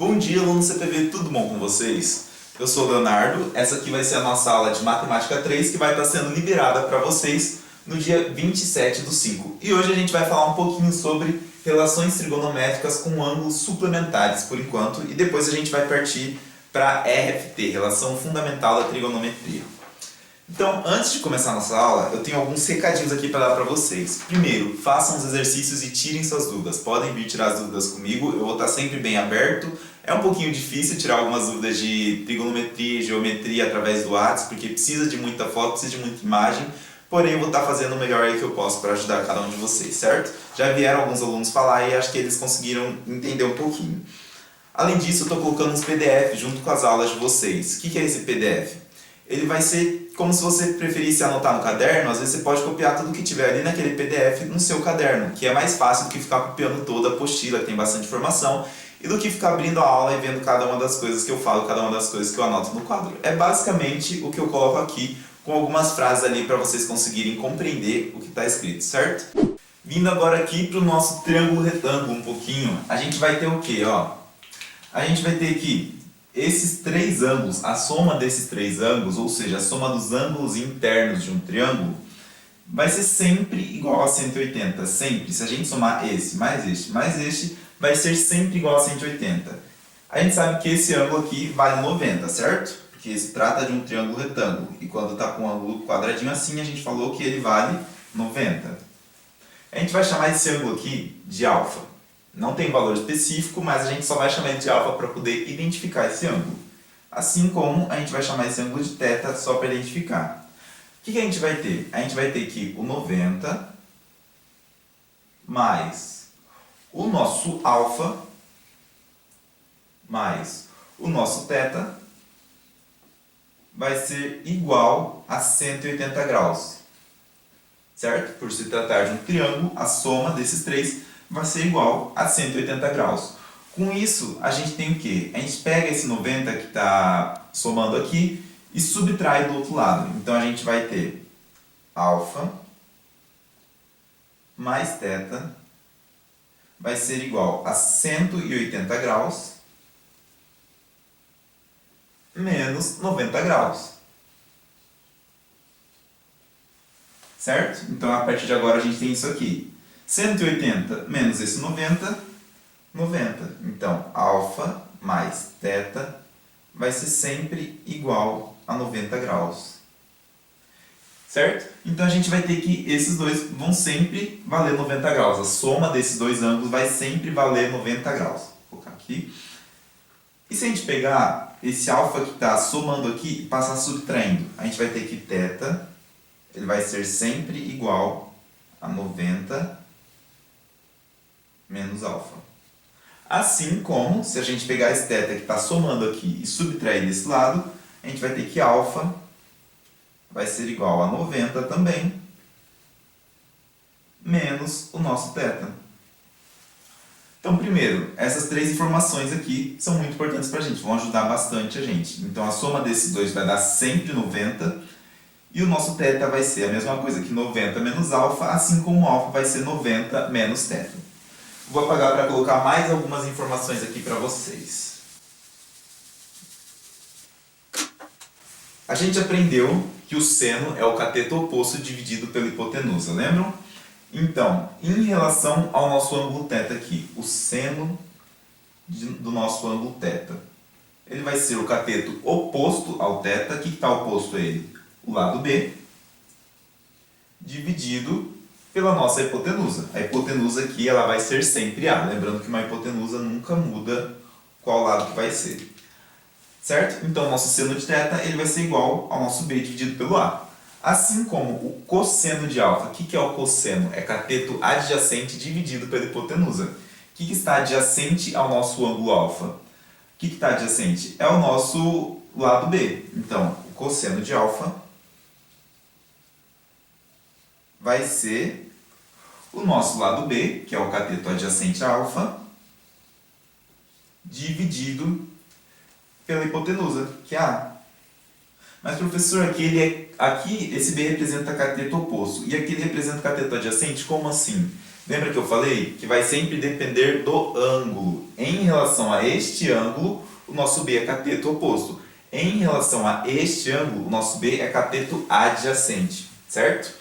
Bom dia, aluno CPV, tudo bom com vocês? Eu sou o Leonardo, essa aqui vai ser a nossa aula de Matemática 3 que vai estar sendo liberada para vocês no dia 27/5. E hoje a gente vai falar um pouquinho sobre relações trigonométricas com ângulos suplementares por enquanto e depois a gente vai partir para RFT, Relação Fundamental da Trigonometria. Então, antes de começar a nossa aula, eu tenho alguns recadinhos aqui para dar para vocês. Primeiro, façam os exercícios e tirem suas dúvidas. Podem vir tirar as dúvidas comigo, eu vou estar sempre bem aberto. É um pouquinho difícil tirar algumas dúvidas de trigonometria, geometria através do WhatsApp, porque precisa de muita foto, precisa de muita imagem. Porém, eu vou estar fazendo o melhor aí que eu posso para ajudar cada um de vocês, certo? Já vieram alguns alunos falar e acho que eles conseguiram entender um pouquinho. Além disso, eu estou colocando uns PDF junto com as aulas de vocês. O que é esse PDF? Ele vai ser como se você preferisse anotar no caderno, às vezes você pode copiar tudo que tiver ali naquele PDF no seu caderno, que é mais fácil do que ficar copiando toda a apostila, que tem bastante informação, e do que ficar abrindo a aula e vendo cada uma das coisas que eu falo, cada uma das coisas que eu anoto no quadro. É basicamente o que eu coloco aqui, com algumas frases ali para vocês conseguirem compreender o que está escrito, certo? Vindo agora aqui para o nosso triângulo retângulo um pouquinho, a gente vai ter o quê? A gente vai ter aqui esses três ângulos, a soma desses três ângulos, ou seja, a soma dos ângulos internos de um triângulo, vai ser sempre igual a 180, sempre. Se a gente somar esse, mais este, vai ser sempre igual a 180. A gente sabe que esse ângulo aqui vale 90, certo? Porque se trata de um triângulo retângulo, e quando está com um ângulo quadradinho assim, a gente falou que ele vale 90. A gente vai chamar esse ângulo aqui de alfa. Não tem valor específico, mas a gente só vai chamar ele de alfa para poder identificar esse ângulo. Assim como a gente vai chamar esse ângulo de θ só para identificar. O que a gente vai ter? A gente vai ter aqui o 90 mais o nosso alfa mais o nosso θ vai ser igual a 180 graus. Certo? Por se tratar de um triângulo, a soma desses três vai ser igual a 180 graus. Com isso, a gente tem o quê? A gente pega esse 90 que está somando aqui e subtrai do outro lado. Então, a gente vai ter alfa mais θ vai ser igual a 180 graus menos 90 graus. Certo? Então, a partir de agora, a gente tem isso aqui. 180 menos esse 90, 90. Então, alfa mais θ vai ser sempre igual a 90 graus. Certo? Então, a gente vai ter que esses dois vão sempre valer 90 graus. A soma desses dois ângulos vai sempre valer 90 graus. Vou colocar aqui. E se a gente pegar esse alfa que está somando aqui e passar subtraindo, a gente vai ter que θ, ele vai ser sempre igual a 90 menos alfa. Assim como, se a gente pegar esse θ que está somando aqui e subtrair desse lado, a gente vai ter que alfa vai ser igual a 90 também, menos o nosso θ. Então, primeiro, essas três informações aqui são muito importantes para a gente, vão ajudar bastante a gente. Então, a soma desses dois vai dar sempre 90, e o nosso θ vai ser a mesma coisa que 90 menos alfa, assim como o alfa vai ser 90 menos θ. Vou apagar para colocar mais algumas informações aqui para vocês. A gente aprendeu que o seno é o cateto oposto dividido pela hipotenusa, lembram? Então, em relação ao nosso ângulo θ aqui, o seno do nosso ângulo θ, ele vai ser o cateto oposto ao θ. O que está oposto a ele? O lado B, dividido pela nossa hipotenusa. A hipotenusa aqui ela vai ser sempre A. Lembrando que uma hipotenusa nunca muda qual lado que vai ser. Certo? Então, o nosso seno de θ ele vai ser igual ao nosso B dividido pelo A. Assim como o cosseno de alfa. O que é o cosseno? É cateto adjacente dividido pela hipotenusa. O que está adjacente ao nosso ângulo alfa? O que está adjacente? É o nosso lado B. Então, o cosseno de alfa vai ser o nosso lado B, que é o cateto adjacente a alfa, dividido pela hipotenusa, que é A. Mas, professor, aqui esse B representa cateto oposto, e aqui ele representa cateto adjacente? Como assim? Lembra que eu falei que vai sempre depender do ângulo. Em relação a este ângulo, o nosso B é cateto oposto. Em relação a este ângulo, o nosso B é cateto adjacente, certo?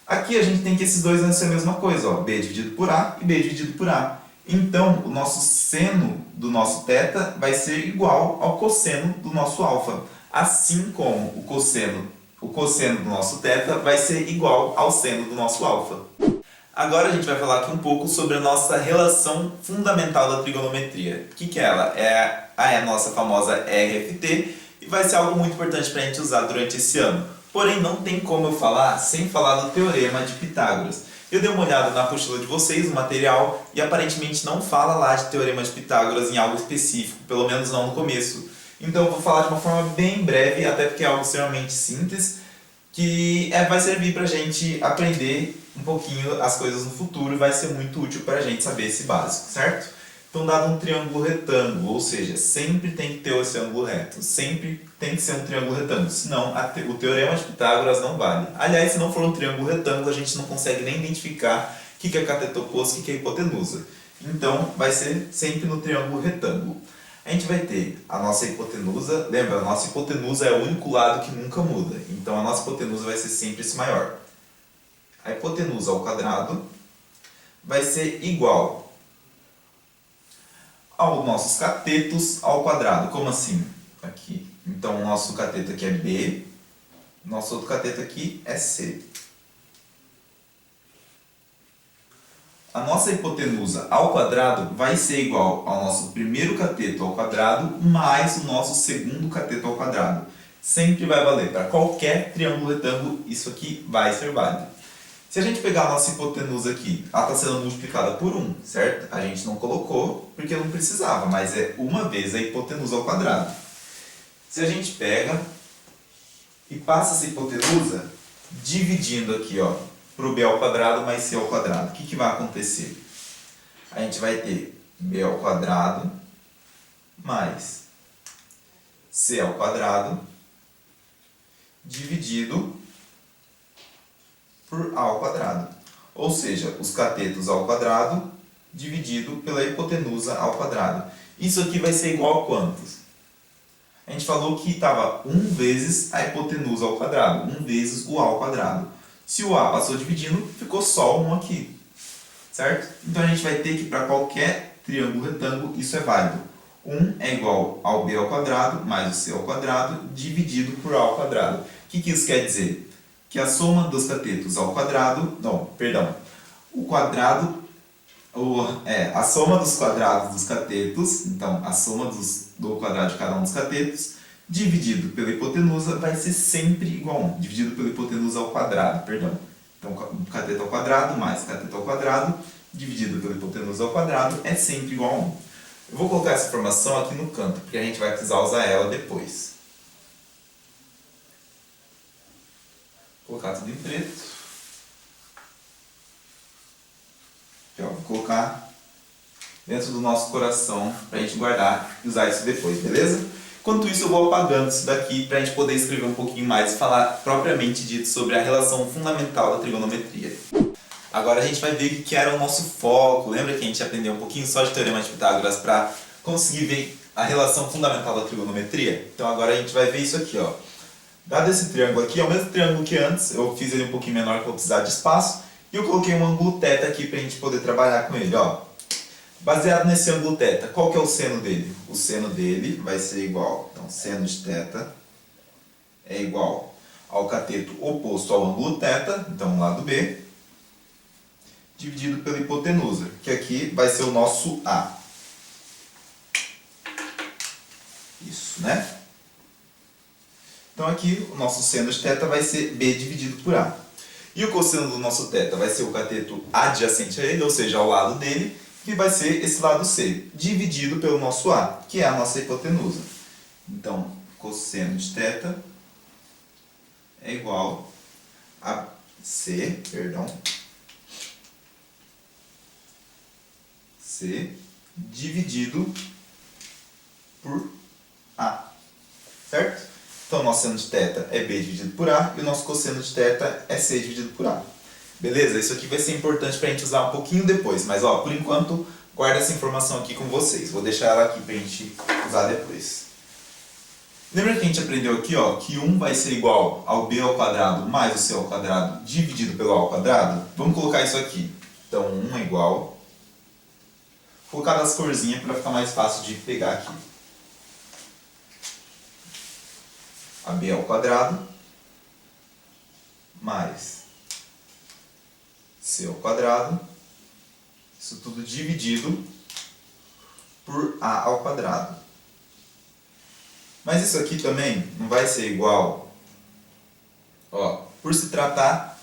Aqui a gente tem que esses dois vão ser a mesma coisa, ó, B dividido por A e B dividido por A. Então, o nosso seno do nosso θ vai ser igual ao cosseno do nosso alfa. Assim como o cosseno do nosso θ vai ser igual ao seno do nosso alfa. Agora a gente vai falar aqui um pouco sobre a nossa relação fundamental da trigonometria. O que é ela? É a nossa famosa RFT e vai ser algo muito importante para a gente usar durante esse ano. Porém, não tem como eu falar sem falar do Teorema de Pitágoras. Eu dei uma olhada na apostila de vocês, no material, e aparentemente não fala lá de Teorema de Pitágoras em algo específico, pelo menos não no começo. Então eu vou falar de uma forma bem breve, até porque é algo extremamente simples, que vai servir para a gente aprender um pouquinho as coisas no futuro e vai ser muito útil para a gente saber esse básico, certo? Então, dado um triângulo retângulo, ou seja, sempre tem que ter esse ângulo reto, sempre tem que ser um triângulo retângulo, senão o Teorema de Pitágoras não vale. Aliás, se não for um triângulo retângulo, a gente não consegue nem identificar o que é cateto oposto e o que é hipotenusa. Então, vai ser sempre no triângulo retângulo. A gente vai ter a nossa hipotenusa, lembra, a nossa hipotenusa é o único lado que nunca muda, então a nossa hipotenusa vai ser sempre esse maior. A hipotenusa ao quadrado vai ser igual aos nossos catetos ao quadrado. Como assim? Aqui. Então o nosso cateto aqui é B, nosso outro cateto aqui é C. A nossa hipotenusa ao quadrado vai ser igual ao nosso primeiro cateto ao quadrado mais o nosso segundo cateto ao quadrado. Sempre vai valer para qualquer triângulo retângulo, isso aqui vai ser válido. Se a gente pegar a nossa hipotenusa aqui, ela está sendo multiplicada por 1, certo? A gente não colocou porque não precisava, mas é uma vez a hipotenusa ao quadrado. Se a gente pega e passa essa hipotenusa dividindo aqui, ó, para o b ao quadrado mais c ao quadrado, o que vai acontecer? A gente vai ter b ao quadrado mais c ao quadrado dividido por a ao quadrado. Ou seja, os catetos ao quadrado dividido pela hipotenusa ao quadrado. Isso aqui vai ser igual a quantos? A gente falou que estava 1 vezes a hipotenusa ao quadrado, 1 vezes o a ao quadrado. Se o a passou dividindo, ficou só 1 aqui, certo? Então a gente vai ter que para qualquer triângulo retângulo isso é válido. 1 é igual ao b ao quadrado mais o c ao quadrado dividido por a ao quadrado. O que isso quer dizer? Que a soma dos catetos ao quadrado, a soma dos quadrados dos catetos, então a soma do quadrado de cada um dos catetos, dividido pela hipotenusa, vai ser sempre igual a 1, dividido pela hipotenusa ao quadrado, perdão. Então, cateto ao quadrado mais cateto ao quadrado, dividido pela hipotenusa ao quadrado, é sempre igual a 1. Eu vou colocar essa informação aqui no canto, porque a gente vai precisar usar ela depois. Vou colocar tudo em preto. Aqui, ó, vou colocar dentro do nosso coração para a gente guardar e usar isso depois, beleza? Enquanto isso, eu vou apagando isso daqui para a gente poder escrever um pouquinho mais e falar propriamente dito sobre a relação fundamental da trigonometria. Agora a gente vai ver o que era o nosso foco. Lembra que a gente aprendeu um pouquinho só de Teorema de Pitágoras para conseguir ver a relação fundamental da trigonometria? Então agora a gente vai ver isso aqui, ó. Dado esse triângulo aqui, é o mesmo triângulo que antes, eu fiz ele um pouquinho menor que eu vou precisar de espaço, e eu coloquei um ângulo θ aqui para a gente poder trabalhar com ele, ó. Baseado nesse ângulo θ, qual que é o seno dele? O seno dele vai ser igual, então seno de θ é igual ao cateto oposto ao ângulo θ, então lado B, dividido pela hipotenusa, que aqui vai ser o nosso A. Isso, né? Então aqui o nosso seno de θ vai ser B dividido por A. E o cosseno do nosso θ vai ser o cateto adjacente a ele, ou seja, ao lado dele, que vai ser esse lado C, dividido pelo nosso A, que é a nossa hipotenusa. Então, cosseno de θ é igual a C dividido por A, certo? Então, o nosso seno de θ é B dividido por A e o nosso cosseno de θ é C dividido por A. Beleza? Isso aqui vai ser importante para a gente usar um pouquinho depois, mas ó, por enquanto, guarda essa informação aqui com vocês. Vou deixar ela aqui para a gente usar depois. Lembra que a gente aprendeu aqui, ó, que 1 vai ser igual ao b ao quadrado mais o c ao quadrado dividido pelo a ao quadrado? Vamos colocar isso aqui. Então, 1 é igual... Vou colocar das corzinhas para ficar mais fácil de pegar aqui. A b ao quadrado mais c ao quadrado, isso tudo dividido por a ao quadrado. Mas isso aqui também não vai ser igual, ó, por se tratar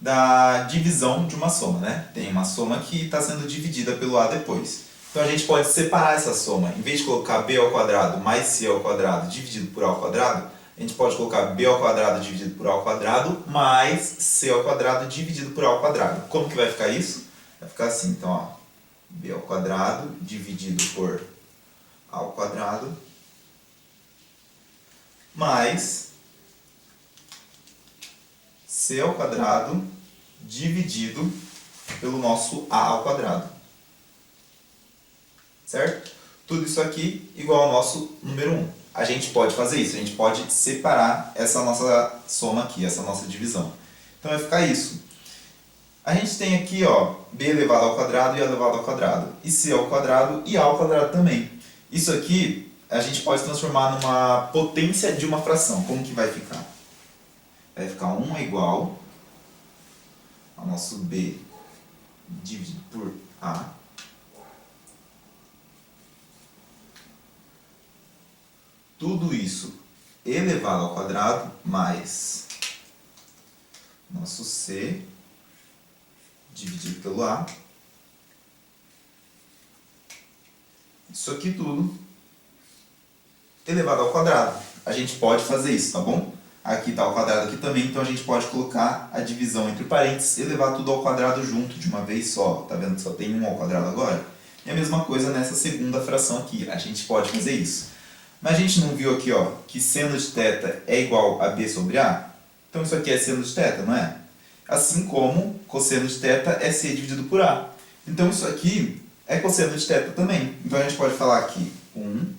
da divisão de uma soma, né? Tem uma soma que está sendo dividida pelo a depois. Então a gente pode separar essa soma. Em vez de colocar b ao quadrado mais c ao quadrado dividido por a ao quadrado, a gente pode colocar b ao quadrado dividido por a ao quadrado mais c ao quadrado dividido por a ao quadrado. Como que vai ficar isso? Vai ficar assim, então, ó, b ao quadrado dividido por a ao quadrado mais c ao quadrado dividido pelo nosso a ao quadrado. Certo? Tudo isso aqui igual ao nosso número 1. A gente pode fazer isso, a gente pode separar essa nossa soma aqui, essa nossa divisão. Então vai ficar isso. A gente tem aqui, ó, b elevado ao quadrado e a elevado ao quadrado. E c ao quadrado e a ao quadrado também. Isso aqui a gente pode transformar numa potência de uma fração. Como que vai ficar? Vai ficar 1 é igual ao nosso b dividido por a. Tudo isso elevado ao quadrado mais nosso c dividido pelo a. Isso aqui tudo elevado ao quadrado. A gente pode fazer isso, tá bom? Aqui está o quadrado aqui também, então a gente pode colocar a divisão entre parênteses e levar tudo ao quadrado junto de uma vez só. Tá vendo que só tem 1 ao quadrado agora? E a mesma coisa nessa segunda fração aqui. A gente pode fazer isso. Mas a gente não viu aqui, ó, que seno de θ é igual a b sobre a? Então isso aqui é seno de θ, não é? Assim como cosseno de θ é c dividido por a. Então isso aqui é cosseno de θ também. Então a gente pode falar aqui 1,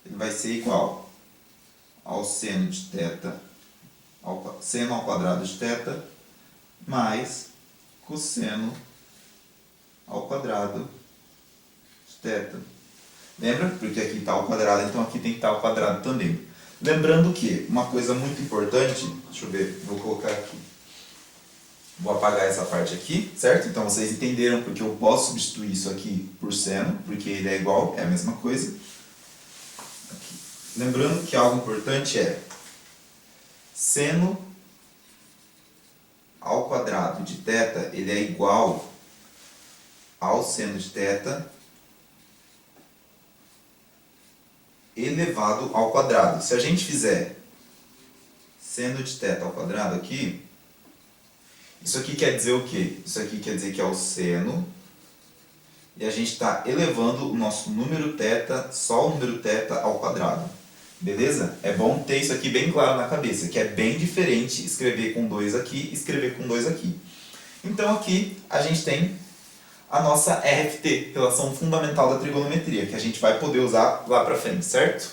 ele vai ser igual ao seno de θ, seno ao quadrado de θ, mais cosseno ao quadrado de θ. Lembra? Porque aqui está ao quadrado, então aqui tem que estar ao quadrado também. Lembrando que uma coisa muito importante, deixa eu ver, vou colocar aqui. Vou apagar essa parte aqui, certo? Então vocês entenderam porque eu posso substituir isso aqui por seno, porque ele é igual, é a mesma coisa. Aqui. Lembrando que algo importante é seno ao quadrado de θ, ele é igual ao seno de θ elevado ao quadrado. Se a gente fizer seno de θ ao quadrado aqui, isso aqui quer dizer o quê? Isso aqui quer dizer que é o seno, e a gente está elevando o nosso número θ, só o número θ ao quadrado. Beleza? É bom ter isso aqui bem claro na cabeça, que é bem diferente escrever com 2 aqui e escrever com 2 aqui. Então aqui a gente tem a nossa RFT, Relação Fundamental da Trigonometria, que a gente vai poder usar lá pra frente, certo?